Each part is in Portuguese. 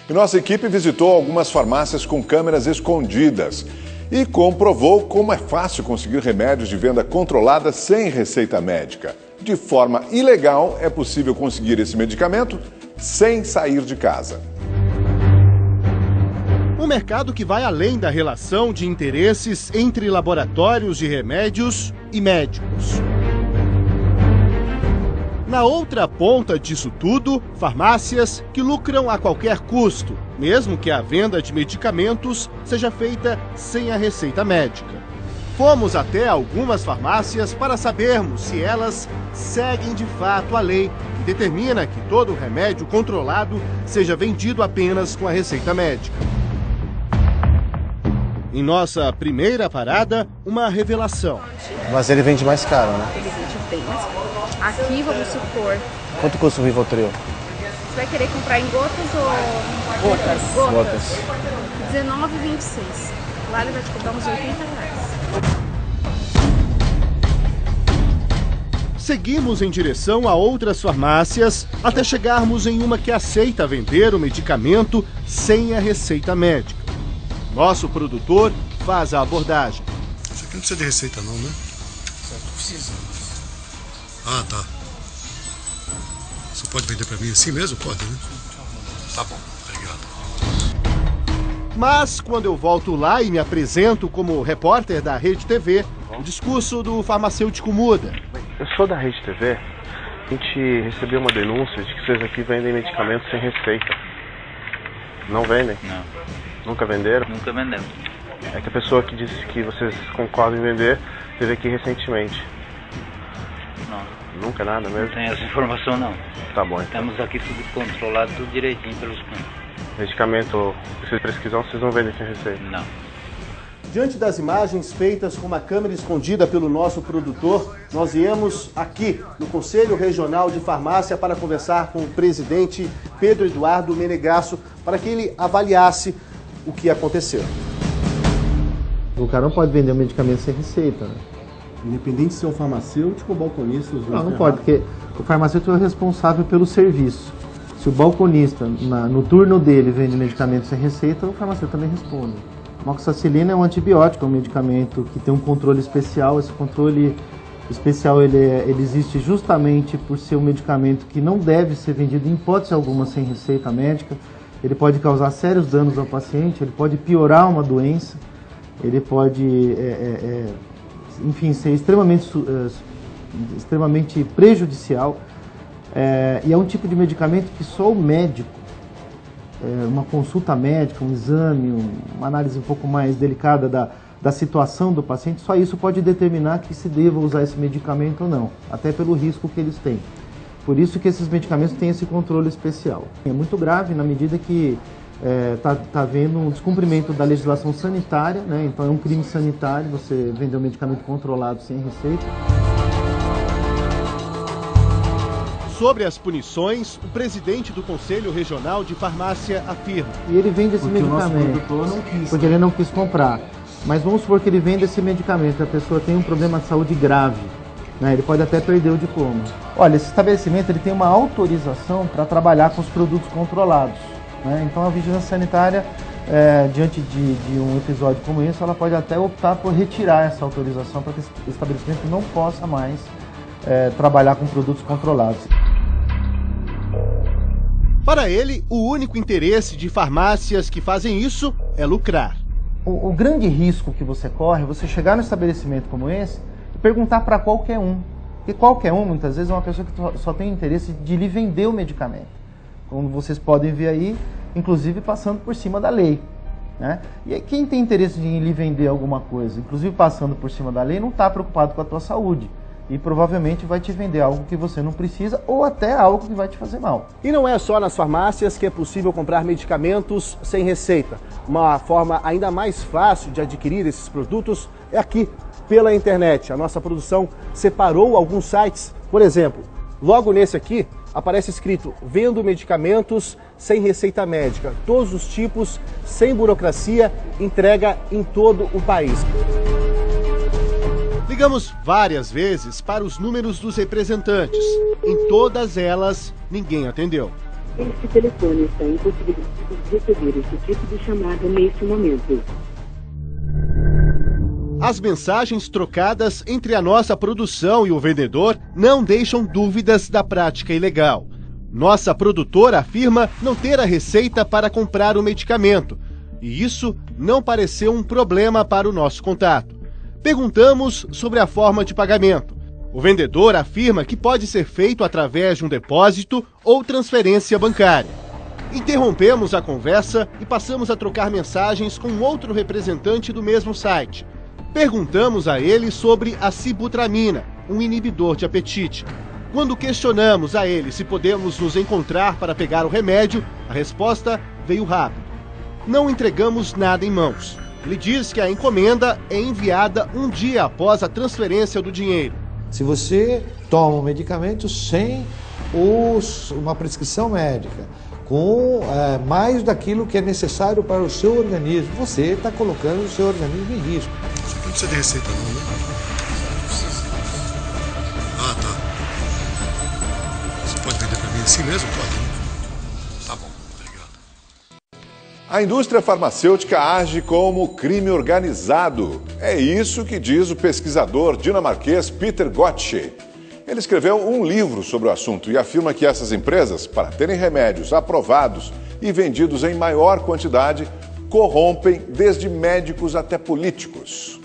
E nossa equipe visitou algumas farmácias com câmeras escondidas e comprovou como é fácil conseguir remédios de venda controlada sem receita médica. De forma ilegal, é possível conseguir esse medicamento sem sair de casa. Um mercado que vai além da relação de interesses entre laboratórios de remédios e médicos. Na outra ponta disso tudo, farmácias que lucram a qualquer custo, mesmo que a venda de medicamentos seja feita sem a receita médica. Fomos até algumas farmácias para sabermos se elas seguem de fato a lei que determina que todo remédio controlado seja vendido apenas com a receita médica. Em nossa primeira parada, uma revelação. Mas ele vende mais caro, né? Ele vende bem mais caro. Aqui, vamos supor... Quanto custa o Rivotril? Você vai querer comprar em gotas ou... Gotas. Gotas. R$19,26. Lá ele vai te cobrar uns R$80. Seguimos em direção a outras farmácias até chegarmos em uma que aceita vender o medicamento sem a receita médica. Nosso produtor faz a abordagem. Isso aqui não precisa de receita não, né? Certo, precisa. Ah, tá. Você pode vender pra mim assim mesmo? Pode, né? Tá bom, obrigado. Mas quando eu volto lá e me apresento como repórter da Rede TV, o discurso do farmacêutico muda. Eu sou da Rede TV. A gente recebeu uma denúncia de que vocês aqui vendem medicamentos sem receita. Não vendem? Não. Nunca venderam? Nunca vendemos. É que a pessoa que disse que vocês concordam em vender esteve aqui recentemente. Não. Nunca nada mesmo? Não tem essa informação não. Tá bom, então. Temos aqui tudo controlado, tudo direitinho pelos cantos. Medicamento que vocês pesquisam, vocês não vendem sem receita? Não. Diante das imagens feitas com uma câmera escondida pelo nosso produtor, nós viemos aqui no Conselho Regional de Farmácia para conversar com o presidente Pedro Eduardo Menegasso para que ele avaliasse o que aconteceu. O cara não pode vender um medicamento sem receita, né? Independente de ser um farmacêutico ou balconista, os Não pode, porque o farmacêutico é o responsável pelo serviço. Se o balconista, no turno dele, vende medicamento sem receita, o farmacêutico também responde. Amoxicilina é um antibiótico, é um medicamento que tem um controle especial. Esse controle especial ele existe justamente por ser um medicamento que não deve ser vendido em hipótese alguma sem receita médica. Ele pode causar sérios danos ao paciente, ele pode piorar uma doença, ele pode, enfim, ser extremamente prejudicial. E é um tipo de medicamento que só o médico, uma consulta médica, um exame, uma análise um pouco mais delicada da situação do paciente, só isso pode determinar que se deva usar esse medicamento ou não, até pelo risco que eles têm. Por isso que esses medicamentos têm esse controle especial. É muito grave na medida que está havendo um descumprimento da legislação sanitária, né? Então é um crime sanitário você vender um medicamento controlado sem receita. Sobre as punições, o presidente do Conselho Regional de Farmácia afirma. E ele vende esse medicamento porque ele não quis comprar. Mas vamos supor que ele vende esse medicamento e a pessoa tem um problema de saúde grave, né? Ele pode até perder o diploma. Olha, esse estabelecimento ele tem uma autorização para trabalhar com os produtos controlados, né? Então a vigilância sanitária, diante de um episódio como esse, ela pode até optar por retirar essa autorização para que esse estabelecimento não possa mais trabalhar com produtos controlados. Para ele, o único interesse de farmácias que fazem isso é lucrar. O grande risco que você corre é você chegar num estabelecimento como esse e perguntar para qualquer um. Porque qualquer um, muitas vezes, é uma pessoa que só tem interesse de lhe vender o medicamento. Como vocês podem ver aí, inclusive passando por cima da lei, né? E quem tem interesse em lhe vender alguma coisa, inclusive passando por cima da lei, não está preocupado com a tua saúde. E provavelmente vai te vender algo que você não precisa ou até algo que vai te fazer mal. E não é só nas farmácias que é possível comprar medicamentos sem receita. Uma forma ainda mais fácil de adquirir esses produtos é aqui, pela internet. A nossa produção separou alguns sites. Por exemplo, logo nesse aqui aparece escrito: vendo medicamentos sem receita médica, todos os tipos, sem burocracia, entrega em todo o país. Ligamos várias vezes para os números dos representantes. Em todas elas, ninguém atendeu. Este telefone está impossibilitado de receber esse tipo de chamada neste momento. As mensagens trocadas entre a nossa produção e o vendedor não deixam dúvidas da prática ilegal. Nossa produtora afirma não ter a receita para comprar o medicamento, e isso não pareceu um problema para o nosso contato. Perguntamos sobre a forma de pagamento. O vendedor afirma que pode ser feito através de um depósito ou transferência bancária. Interrompemos a conversa e passamos a trocar mensagens com outro representante do mesmo site. Perguntamos a ele sobre a sibutramina, um inibidor de apetite. Quando questionamos a ele se podemos nos encontrar para pegar o remédio, a resposta veio rápido. Não entregamos nada em mãos. Ele diz que a encomenda é enviada um dia após a transferência do dinheiro. Se você toma um medicamento sem uma prescrição médica, com mais daquilo que é necessário para o seu organismo, você está colocando o seu organismo em risco. Você não precisa de receita não, né? Ah, tá. Você pode vender para mim assim mesmo? Pode. Tá bom, obrigado. A indústria farmacêutica age como crime organizado. É isso que diz o pesquisador dinamarquês Peter Gotche. Ele escreveu um livro sobre o assunto e afirma que essas empresas, para terem remédios aprovados e vendidos em maior quantidade, corrompem desde médicos até políticos.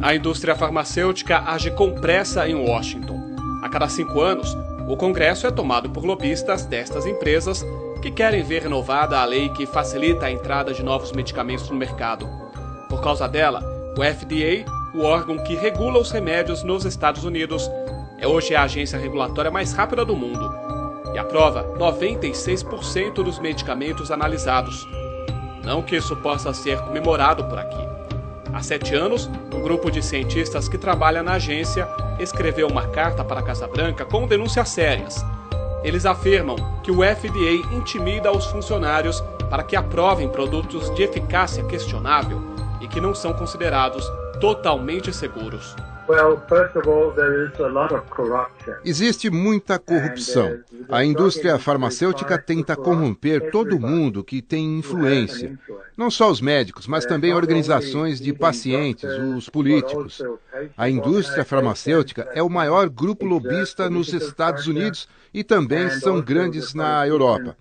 A indústria farmacêutica age com pressa em Washington. A cada 5 anos, o Congresso é tomado por lobistas destas empresas que querem ver renovada a lei que facilita a entrada de novos medicamentos no mercado. Por causa dela, o FDA, o órgão que regula os remédios nos Estados Unidos, é hoje a agência regulatória mais rápida do mundo e aprova 96% dos medicamentos analisados. Não que isso possa ser comemorado por aqui. Há 7 anos, um grupo de cientistas que trabalha na agência escreveu uma carta para a Casa Branca com denúncias sérias. Eles afirmam que o FDA intimida os funcionários para que aprovem produtos de eficácia questionável e que não são considerados totalmente seguros. Existe muita corrupção. A indústria farmacêutica tenta corromper todo mundo que tem influência. Não só os médicos, mas também organizações de pacientes, os políticos. A indústria farmacêutica é o maior grupo lobista nos Estados Unidos e também são grandes na Europa.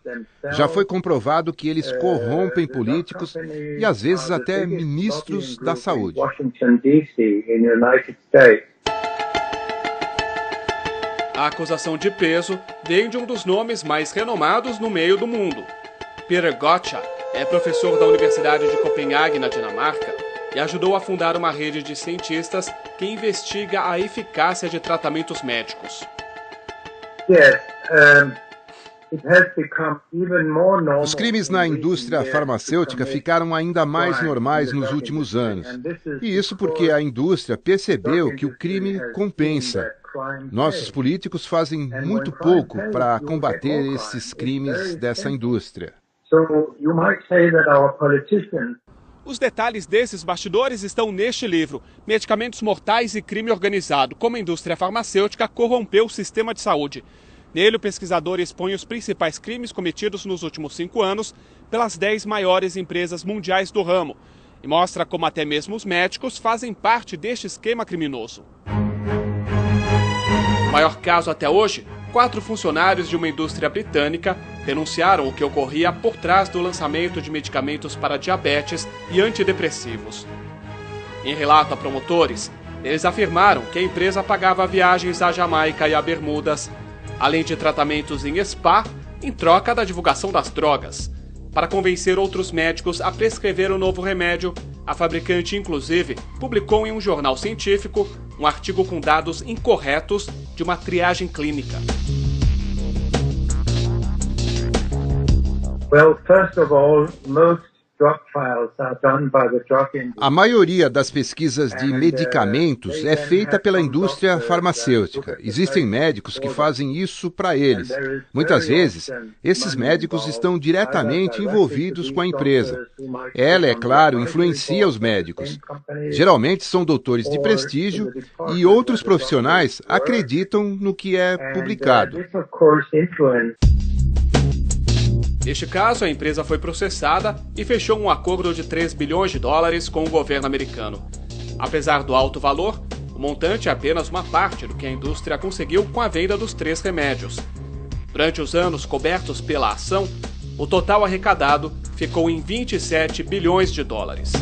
Já foi comprovado que eles corrompem políticos e às vezes até ministros da saúde. A acusação de peso vem de um dos nomes mais renomados no meio do mundo. Peter Gotche é professor da Universidade de Copenhague, na Dinamarca, e ajudou a fundar uma rede de cientistas que investiga a eficácia de tratamentos médicos. Os crimes na indústria farmacêutica ficaram ainda mais normais nos últimos anos. E isso porque a indústria percebeu que o crime compensa. Nossos políticos fazem muito pouco para combater esses crimes dessa indústria. Os detalhes desses bastidores estão neste livro, Medicamentos Mortais e Crime Organizado, como a indústria farmacêutica corrompeu o sistema de saúde. Nele, o pesquisador expõe os principais crimes cometidos nos últimos 5 anos pelas 10 maiores empresas mundiais do ramo e mostra como até mesmo os médicos fazem parte deste esquema criminoso. O maior caso até hoje, 4 funcionários de uma indústria britânica denunciaram o que ocorria por trás do lançamento de medicamentos para diabetes e antidepressivos. Em relato a promotores, eles afirmaram que a empresa pagava viagens à Jamaica e a Bermudas, além de tratamentos em spa, em troca da divulgação das drogas. Para convencer outros médicos a prescrever o novo remédio, a fabricante, inclusive, publicou em um jornal científico um artigo com dados incorretos de uma triagem clínica. A maioria das pesquisas de medicamentos é feita pela indústria farmacêutica. Existem médicos que fazem isso para eles. Muitas vezes, esses médicos estão diretamente envolvidos com a empresa. Ela, é claro, influencia os médicos. Geralmente são doutores de prestígio e outros profissionais acreditam no que é publicado. Neste caso, a empresa foi processada e fechou um acordo de 3 bilhões de dólares com o governo americano. Apesar do alto valor, o montante é apenas uma parte do que a indústria conseguiu com a venda dos 3 remédios. Durante os anos cobertos pela ação, o total arrecadado ficou em 27 bilhões de dólares.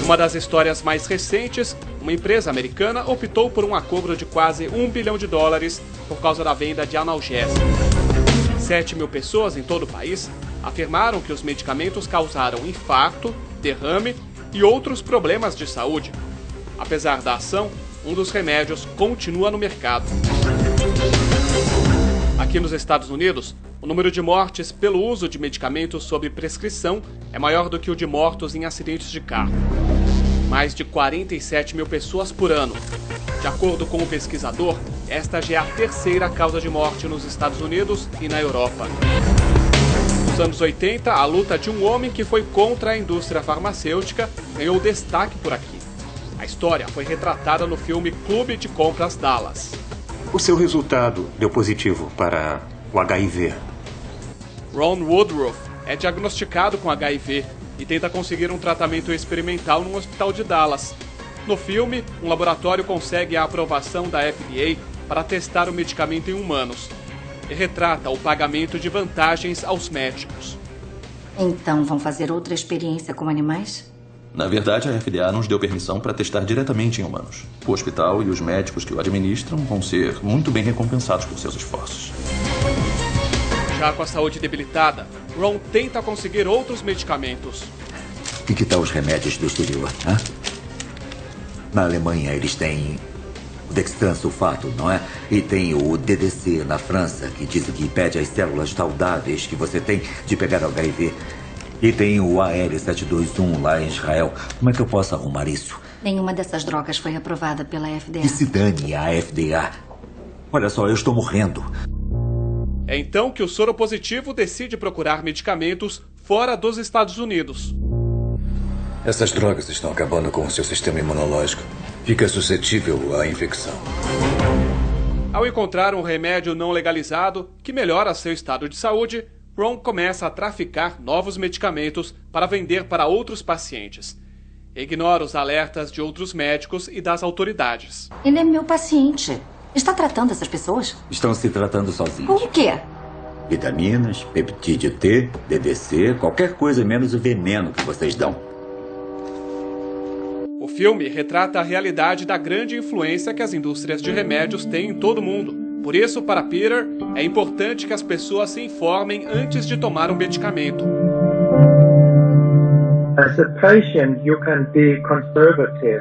Uma das histórias mais recentes, uma empresa americana optou por um acordo de quase 1 bilhão de dólares por causa da venda de analgésicos. 7 mil pessoas em todo o país afirmaram que os medicamentos causaram infarto, derrame e outros problemas de saúde. Apesar da ação, um dos remédios continua no mercado. Aqui nos Estados Unidos, o número de mortes pelo uso de medicamentos sob prescrição é maior do que o de mortos em acidentes de carro. Mais de 47 mil pessoas por ano. De acordo com o pesquisador, esta já é a terceira causa de morte nos Estados Unidos e na Europa. Nos anos 80, a luta de um homem que foi contra a indústria farmacêutica ganhou destaque por aqui. A história foi retratada no filme Clube de Compras Dallas. O seu resultado deu positivo para o HIV. Ron Woodruff é diagnosticado com HIV e tenta conseguir um tratamento experimental num hospital de Dallas. No filme, um laboratório consegue a aprovação da FDA para testar o medicamento em humanos e retrata o pagamento de vantagens aos médicos. Então vão fazer outra experiência com animais? Na verdade, a FDA nos deu permissão para testar diretamente em humanos. O hospital e os médicos que o administram vão ser muito bem recompensados por seus esforços. Já com a saúde debilitada, Ron tenta conseguir outros medicamentos. E que tal os remédios do exterior, hein? Na Alemanha eles têm o dextran sulfato, não é? E tem o DDC na França, que dizem que impede as células saudáveis que você tem de pegar HIV. E tem o AL721 lá em Israel. Como é que eu posso arrumar isso? Nenhuma dessas drogas foi aprovada pela FDA. E se dane a FDA. Olha só, eu estou morrendo. É então que o soropositivo decide procurar medicamentos fora dos Estados Unidos. Essas drogas estão acabando com o seu sistema imunológico. Fica suscetível à infecção. Ao encontrar um remédio não legalizado que melhora seu estado de saúde, Ron começa a traficar novos medicamentos para vender para outros pacientes. Ignora os alertas de outros médicos e das autoridades. Ele é meu paciente. Está tratando essas pessoas? Estão se tratando sozinhos. O quê? Vitaminas, peptídeo T, DDC, qualquer coisa menos o veneno que vocês dão. O filme retrata a realidade da grande influência que as indústrias de remédios têm em todo o mundo. Por isso, para Peter, é importante que as pessoas se informem antes de tomar um medicamento.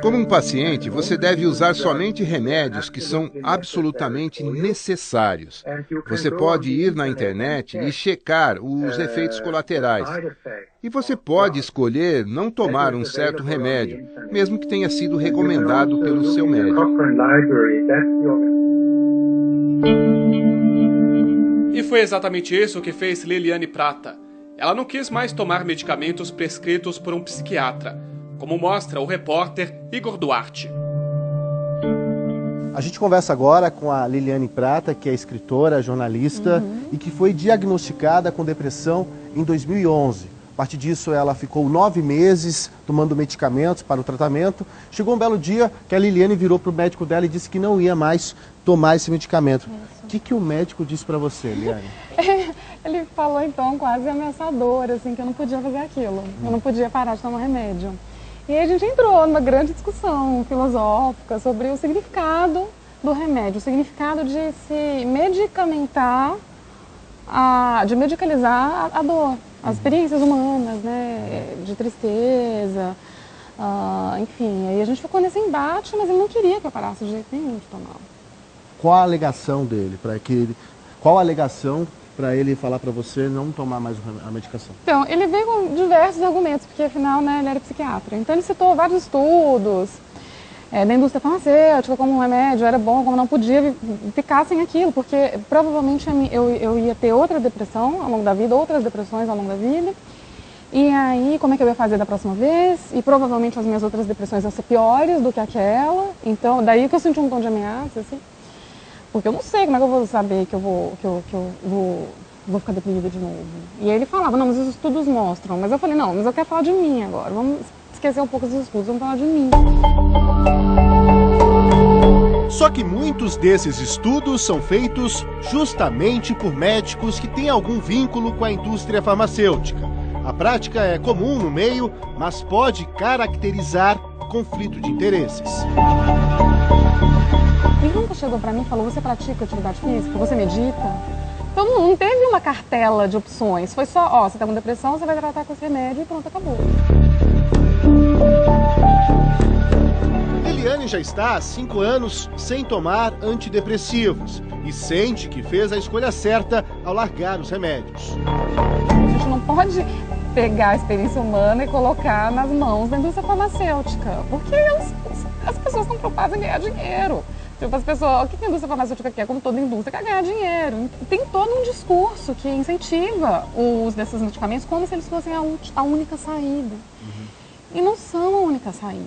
Como um paciente, você deve usar somente remédios que são absolutamente necessários. Você pode ir na internet e checar os efeitos colaterais. E você pode escolher não tomar um certo remédio, mesmo que tenha sido recomendado pelo seu médico. E foi exatamente isso que fez Liliane Prata. Ela não quis mais tomar medicamentos prescritos por um psiquiatra, como mostra o repórter Igor Duarte. A gente conversa agora com a Liliane Prata, que é escritora, jornalista e que foi diagnosticada com depressão em 2011. A partir disso, ela ficou 9 meses tomando medicamentos para o tratamento. Chegou um belo dia que a Liliane virou para o médico dela e disse que não ia mais tomar esse medicamento. O que o médico disse para você, Liliane? Ele falou, então, quase ameaçador, assim, que eu não podia fazer aquilo. Eu não podia parar de tomar remédio. E aí a gente entrou numa grande discussão filosófica sobre o significado do remédio, o significado de se medicamentar, de medicalizar a dor, as experiências humanas, né, de tristeza, enfim. Aí a gente ficou nesse embate, mas ele não queria que eu parasse de jeito nenhum de tomar. Qual a alegação dele? Qual a alegação para ele falar para você não tomar mais a medicação? Então, ele veio com diversos argumentos, porque afinal, né, ele era psiquiatra. Então ele citou vários estudos da indústria farmacêutica, como o remédio era bom, como não podia ficar sem aquilo, porque provavelmente eu ia ter outra depressão ao longo da vida, outras depressões ao longo da vida. E aí, como é que eu ia fazer da próxima vez? E provavelmente as minhas outras depressões iam ser piores do que aquela. Então, daí que eu senti um tom de ameaça, assim. Porque eu não sei como é que eu vou saber que eu vou ficar deprimida de novo. E aí ele falava, não, mas os estudos mostram. Mas eu falei, não, mas eu quero falar de mim agora. Vamos esquecer um pouco dos estudos, vamos falar de mim. Só que muitos desses estudos são feitos justamente por médicos que têm algum vínculo com a indústria farmacêutica. A prática é comum no meio, mas pode caracterizar conflito de interesses. E nunca chegou pra mim e falou, você pratica atividade física? Você medita? Então não teve uma cartela de opções. Foi só, ó, você tá com depressão, você vai tratar com esse remédio e pronto, acabou. Eliane já está há 5 anos sem tomar antidepressivos e sente que fez a escolha certa ao largar os remédios. A gente não pode pegar a experiência humana e colocar nas mãos da indústria farmacêutica, porque as pessoas estão preocupadas em ganhar dinheiro. Tipo, as pessoas, o que a indústria farmacêutica quer, como toda indústria, quer ganhar dinheiro. Tem todo um discurso que incentiva o uso desses medicamentos como se eles fossem a única saída. E não são a única saída.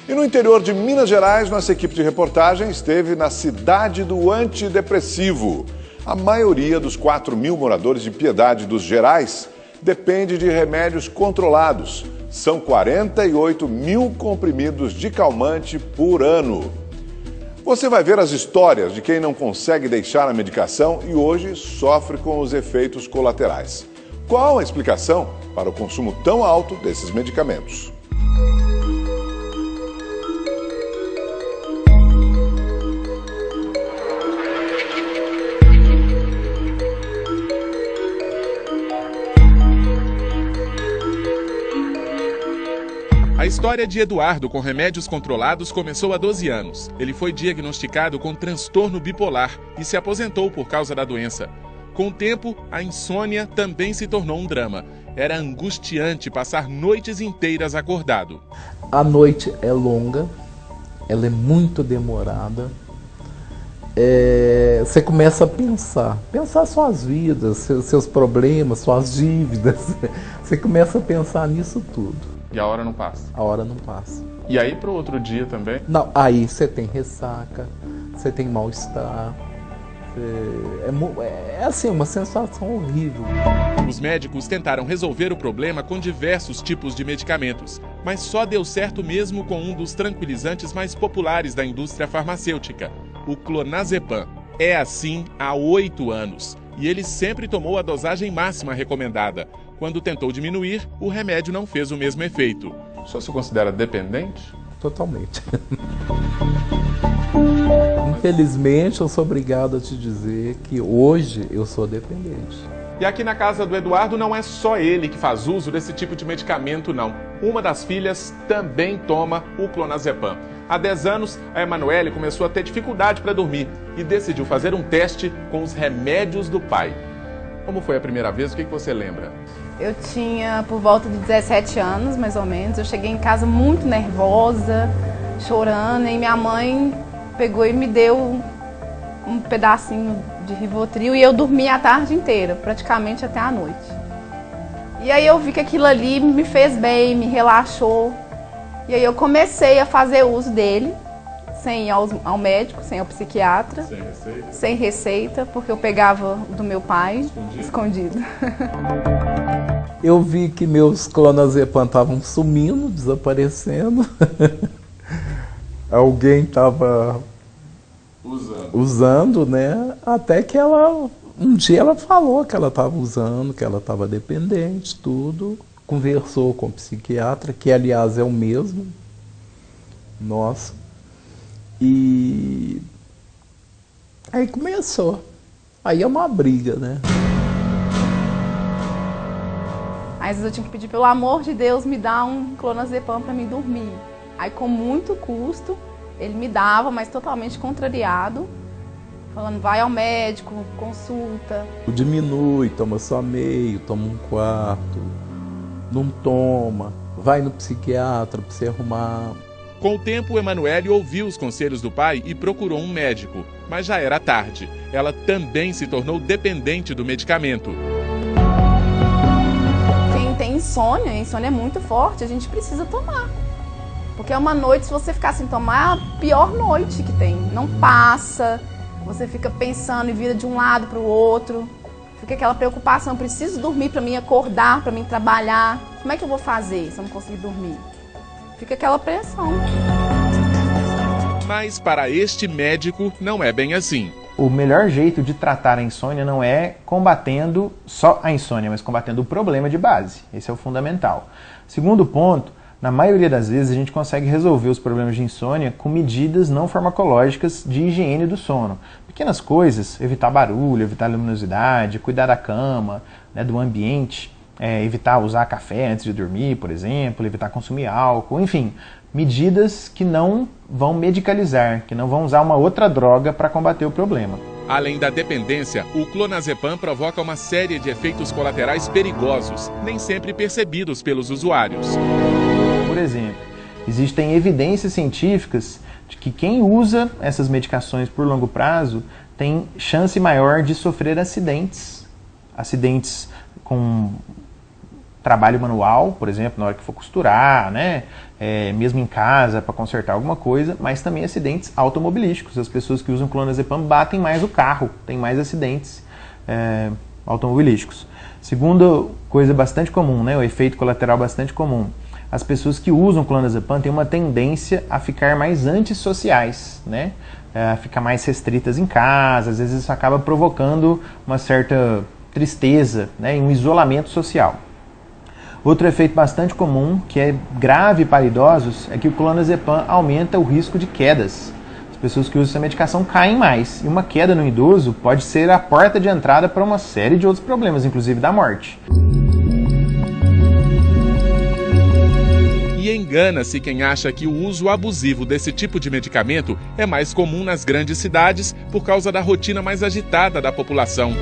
E no interior de Minas Gerais, nossa equipe de reportagem esteve na cidade do antidepressivo. A maioria dos 4.000 moradores de Piedade dos Gerais depende de remédios controlados. São 48.000 comprimidos de calmante por ano. Você vai ver as histórias de quem não consegue deixar a medicação e hoje sofre com os efeitos colaterais. Qual a explicação para o consumo tão alto desses medicamentos? A história de Eduardo com remédios controlados começou há 12 anos. Ele foi diagnosticado com transtorno bipolar e se aposentou por causa da doença. Com o tempo, a insônia também se tornou um drama. Era angustiante passar noites inteiras acordado. A noite é longa, ela é muito demorada. Você começa a pensar suas vidas, seus problemas, suas dívidas. Você começa a pensar nisso tudo. E a hora não passa? A hora não passa. E aí pro outro dia também? Não, aí você tem ressaca, você tem mal-estar. É assim, uma sensação horrível. Os médicos tentaram resolver o problema com diversos tipos de medicamentos, mas só deu certo mesmo com um dos tranquilizantes mais populares da indústria farmacêutica, o clonazepam. É assim há 8 anos. E ele sempre tomou a dosagem máxima recomendada. Quando tentou diminuir, o remédio não fez o mesmo efeito. O senhor se considera dependente? Totalmente. Infelizmente, eu sou obrigado a te dizer que hoje eu sou dependente. E aqui na casa do Eduardo não é só ele que faz uso desse tipo de medicamento, não. Uma das filhas também toma o clonazepam. Há 10 anos, a Emanuele começou a ter dificuldade para dormir e decidiu fazer um teste com os remédios do pai. Como foi a primeira vez? O que você lembra? Eu tinha por volta de 17 anos, mais ou menos. Eu cheguei em casa muito nervosa, chorando, e minha mãe pegou e me deu um pedacinho de Rivotril e eu dormi a tarde inteira, praticamente até a noite. E aí eu vi que aquilo ali me fez bem, me relaxou. E aí eu comecei a fazer uso dele, sem ir ao médico, sem ir ao psiquiatra. Sem receita? Sem receita, porque eu pegava do meu pai, escondido. Eu vi que meus clonazepam estavam sumindo, desaparecendo. Alguém estava usando, né? Até que um dia ela falou que ela estava usando, que ela estava dependente, tudo. Conversou com o psiquiatra, que aliás é o mesmo, nosso. E aí começou. Aí é uma briga, né? Aí às vezes eu tinha que pedir, pelo amor de Deus, me dá um clonazepam para mim dormir. Aí com muito custo, ele me dava, mas totalmente contrariado, falando, vai ao médico, consulta. Diminui, toma só meio, toma um quarto, não toma, vai no psiquiatra para você arrumar. Com o tempo, Emanuele ouviu os conselhos do pai e procurou um médico, mas já era tarde. Ela também se tornou dependente do medicamento. Quem tem insônia, a insônia é muito forte, a gente precisa tomar. Porque é uma noite, se você ficar sem tomar, é a pior noite que tem. Não passa, você fica pensando e vira de um lado para o outro. Fica aquela preocupação, eu preciso dormir para mim acordar, para mim trabalhar. Como é que eu vou fazer se eu não conseguir dormir? Fica aquela pressão. Mas para este médico não é bem assim. O melhor jeito de tratar a insônia não é combatendo só a insônia, mas combatendo o problema de base. Esse é o fundamental. Segundo ponto, na maioria das vezes a gente consegue resolver os problemas de insônia com medidas não farmacológicas de higiene do sono. Pequenas coisas, evitar barulho, evitar luminosidade, cuidar da cama, né, do ambiente. Evitar usar café antes de dormir, por exemplo, evitar consumir álcool, enfim, medidas que não vão medicalizar, que não vão usar uma outra droga para combater o problema. Além da dependência, o clonazepam provoca uma série de efeitos colaterais perigosos, nem sempre percebidos pelos usuários. Por exemplo, existem evidências científicas de que quem usa essas medicações por longo prazo tem chance maior de sofrer acidentes com trabalho manual, por exemplo, na hora que for costurar, né? Mesmo em casa para consertar alguma coisa, mas também acidentes automobilísticos. As pessoas que usam clonazepam batem mais o carro, tem mais acidentes automobilísticos. Segunda coisa bastante comum, né? O efeito colateral bastante comum. As pessoas que usam clonazepam têm uma tendência a ficar mais antissociais, né? A ficar mais restritas em casa, às vezes isso acaba provocando uma certa tristeza, né? E um isolamento social. Outro efeito bastante comum, que é grave para idosos, é que o clonazepam aumenta o risco de quedas. As pessoas que usam essa medicação caem mais. E uma queda no idoso pode ser a porta de entrada para uma série de outros problemas, inclusive da morte. E engana-se quem acha que o uso abusivo desse tipo de medicamento é mais comum nas grandes cidades por causa da rotina mais agitada da população.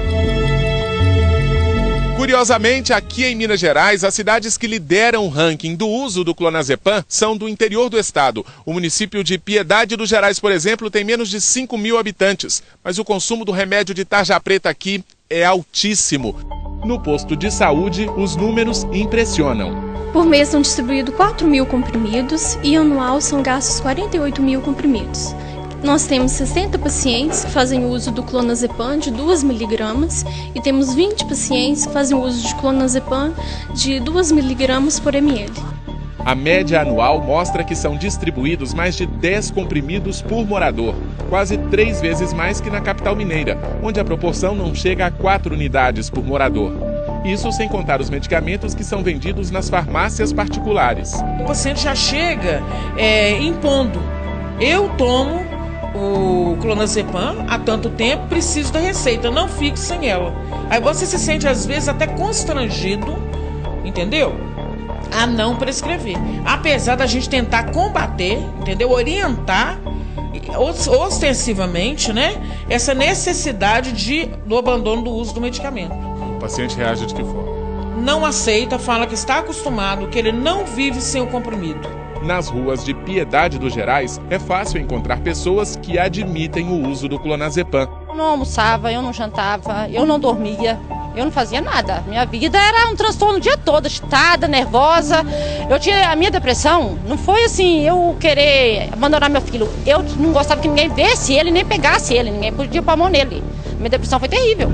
Curiosamente, aqui em Minas Gerais, as cidades que lideram o ranking do uso do clonazepam são do interior do estado. O município de Piedade dos Gerais, por exemplo, tem menos de 5 mil habitantes, mas o consumo do remédio de tarja preta aqui é altíssimo. No posto de saúde, os números impressionam. Por mês são distribuídos 4 mil comprimidos e anual são gastos 48 mil comprimidos. Nós temos 60 pacientes que fazem uso do clonazepam de 2 mg e temos 20 pacientes que fazem uso de clonazepam de 2 mg por ml. A média anual mostra que são distribuídos mais de 10 comprimidos por morador, quase 3 vezes mais que na capital mineira, onde a proporção não chega a 4 unidades por morador. Isso sem contar os medicamentos que são vendidos nas farmácias particulares. O paciente já chega impondo. Eu tomo o clonazepam há tanto tempo, preciso da receita, não fico sem ela. Aí você se sente às vezes até constrangido, entendeu? A não prescrever. Apesar da gente tentar combater, entendeu? Orientar ostensivamente, né? Essa necessidade do abandono do uso do medicamento. O paciente reage de que forma? Não aceita, fala que está acostumado, que ele não vive sem o comprimido. Nas ruas de Piedade dos Gerais, é fácil encontrar pessoas que admitem o uso do clonazepam. Eu não almoçava, eu não jantava, eu não dormia, eu não fazia nada. Minha vida era um transtorno o dia todo, agitada, nervosa. A minha depressão não foi assim, eu querer abandonar meu filho. Eu não gostava que ninguém visse ele, nem pegasse ele, ninguém podia pôr a mão nele. Minha depressão foi terrível.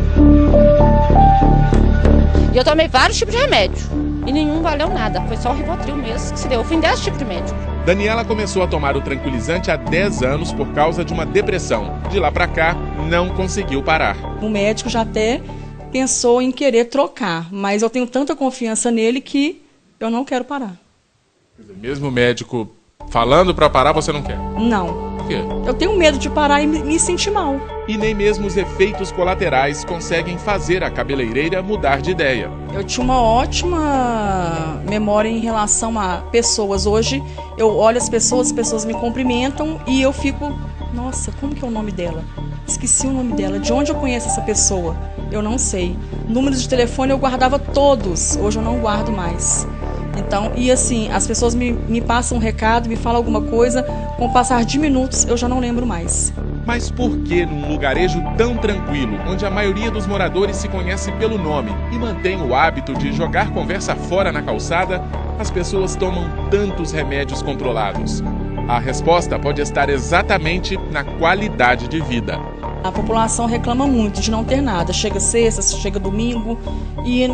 E eu tomei vários tipos de remédio. E nenhum valeu nada, foi só o Rivotril mesmo que se deu. Eu fui em 10 tipos de médico. Daniela começou a tomar o tranquilizante há 10 anos por causa de uma depressão. De lá pra cá, não conseguiu parar. O médico já até pensou em querer trocar, mas eu tenho tanta confiança nele que eu não quero parar. Mesmo o médico falando pra parar, você não quer? Não. quê? Eu tenho medo de parar e me sentir mal. E nem mesmo os efeitos colaterais conseguem fazer a cabeleireira mudar de ideia. Eu tinha uma ótima memória em relação a pessoas. Hoje eu olho as pessoas me cumprimentam e eu fico, nossa, como que é o nome dela? Esqueci o nome dela, de onde eu conheço essa pessoa? Eu não sei. Números de telefone eu guardava todos, hoje eu não guardo mais. Então, e assim, as pessoas me passam um recado, me falam alguma coisa, com o passar de minutos eu já não lembro mais. Mas por que num lugarejo tão tranquilo, onde a maioria dos moradores se conhece pelo nome e mantém o hábito de jogar conversa fora na calçada, as pessoas tomam tantos remédios controlados? A resposta pode estar exatamente na qualidade de vida. A população reclama muito de não ter nada. Chega sexta, chega domingo e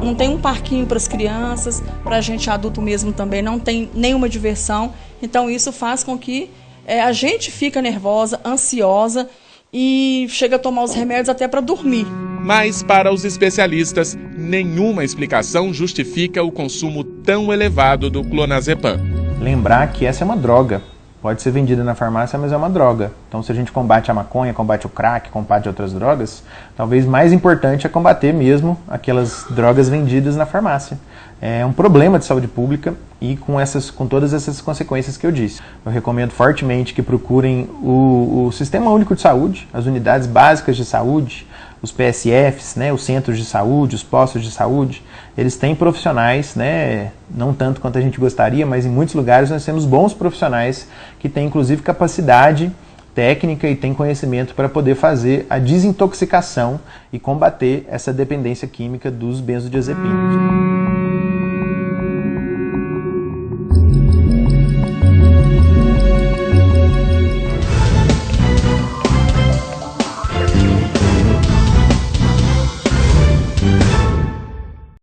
não tem um parquinho para as crianças, para a gente adulto mesmo também, não tem nenhuma diversão. Então isso faz com que a gente fica nervosa, ansiosa e chega a tomar os remédios até para dormir. Mas para os especialistas, nenhuma explicação justifica o consumo tão elevado do clonazepam. Lembrar que essa é uma droga. Pode ser vendida na farmácia, mas é uma droga. Então, se a gente combate a maconha, combate o crack, combate outras drogas, talvez mais importante é combater mesmo aquelas drogas vendidas na farmácia. É um problema de saúde pública e com todas essas consequências que eu disse. Eu recomendo fortemente que procurem o Sistema Único de Saúde, as unidades básicas de saúde, os PSFs, né, os centros de saúde, os postos de saúde. Eles têm profissionais, né, não tanto quanto a gente gostaria, mas em muitos lugares nós temos bons profissionais que têm inclusive capacidade técnica e têm conhecimento para poder fazer a desintoxicação e combater essa dependência química dos benzodiazepinas.